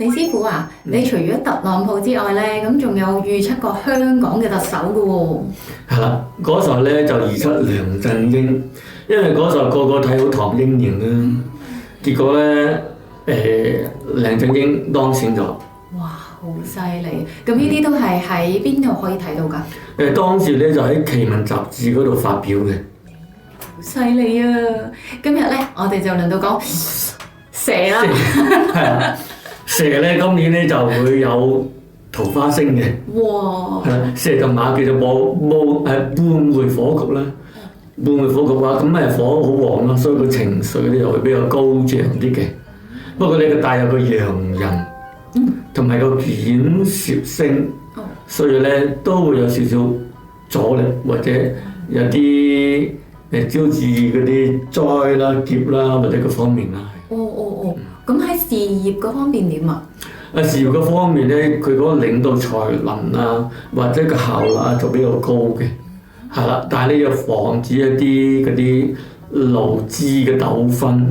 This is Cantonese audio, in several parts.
李師傅啊，你除咗特朗普之外咧，咁仲有預測過香港嘅特首嘅喎。係啦，嗰時候咧就預測梁振英，因為嗰時候個個睇好唐英年啦，結果咧梁振英當選咗。哇，好犀利！咁呢啲都係喺邊度可以睇到㗎？當時咧就喺奇聞雜誌嗰度發表嘅。好犀利啊！今日咧，我哋就輪到講蛇啦。係啊，蛇咧今年咧就會有桃花星嘅。哇！係啦，蛇同馬叫做半會火局啦。半會火局嘅話，咁火好旺咯，所以個情緒咧又會比較高漲啲嘅。不過你個帶有個陽人，同埋個卷舌星，所以咧都會有少少阻力，或者有啲招致嗰啲災啦、劫啦，或者各方面啦。咁喺事業嗰方面點啊？事業嗰方面咧，佢嗰個領導才能啊，或者個效率啊，就比較高嘅，係啦。但係你要防止一啲嗰啲勞資嘅糾紛，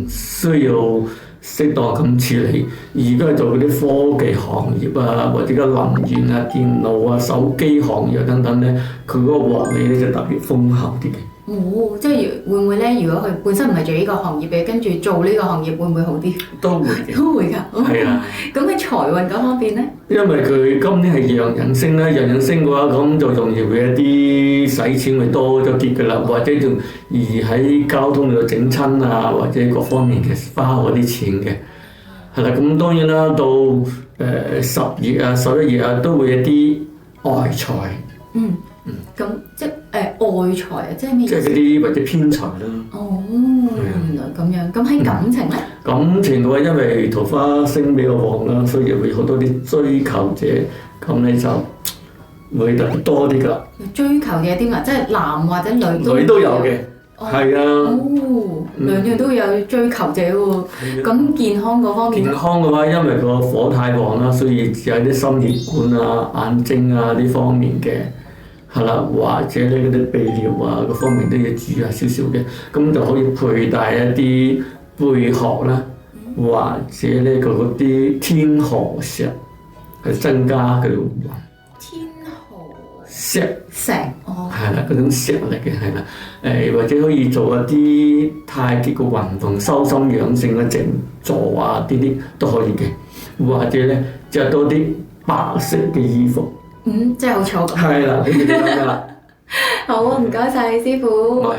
需要適當咁處理。而家做嗰啲科技行業啊，或者個能源啊、電腦啊、手機行業啊等等咧，佢嗰個獲利咧就特別豐厚啲嘅。即係會唔會咧？如果佢本身唔係做呢個行業嘅，跟住做呢個行業會唔會好啲？都會嘅。都會㗎。係啊。咁喺財運嗰方面咧？因為佢今年係陽人星啦，陽人星嘅話，咁就容易會一啲使錢會多咗啲㗎啦，或者仲而喺交通度整親啊，或者各方面嘅花嗰啲錢嘅。係啦，咁當然啦，到10月啊、11月啊，都會有啲外財。咁即係外財啊，即係咩意思？即係嗰啲或者偏財啦。原來咁樣。咁喺感情咧？感情嘅話，因為桃花星比較旺啦，所以會好多啲追求者，咁你就會特別多啲㗎。追求嘅啲嘛，即係男或者女都有嘅。係啊。兩樣都有追求者喎。咁健康嗰方面？健康嘅話，因為個火太旺啦，所以只係啲心血管啊、眼睛啊呢方面嘅。係啦，或者咧嗰啲泌尿啊嗰方面都要注意下少少嘅，咁就可以佩戴一啲貝殼啦，或者咧嗰啲天河石去增加佢哋運。天河石。係啦，嗰種石嚟嘅係啦，或者可以做一啲太極嘅運動，修心養性嘅靜坐啊，呢啲都可以嘅，或者咧着多啲白色嘅衣服。即係好嘈咁。係啦，你明㗎啦。好，唔該晒李師傅。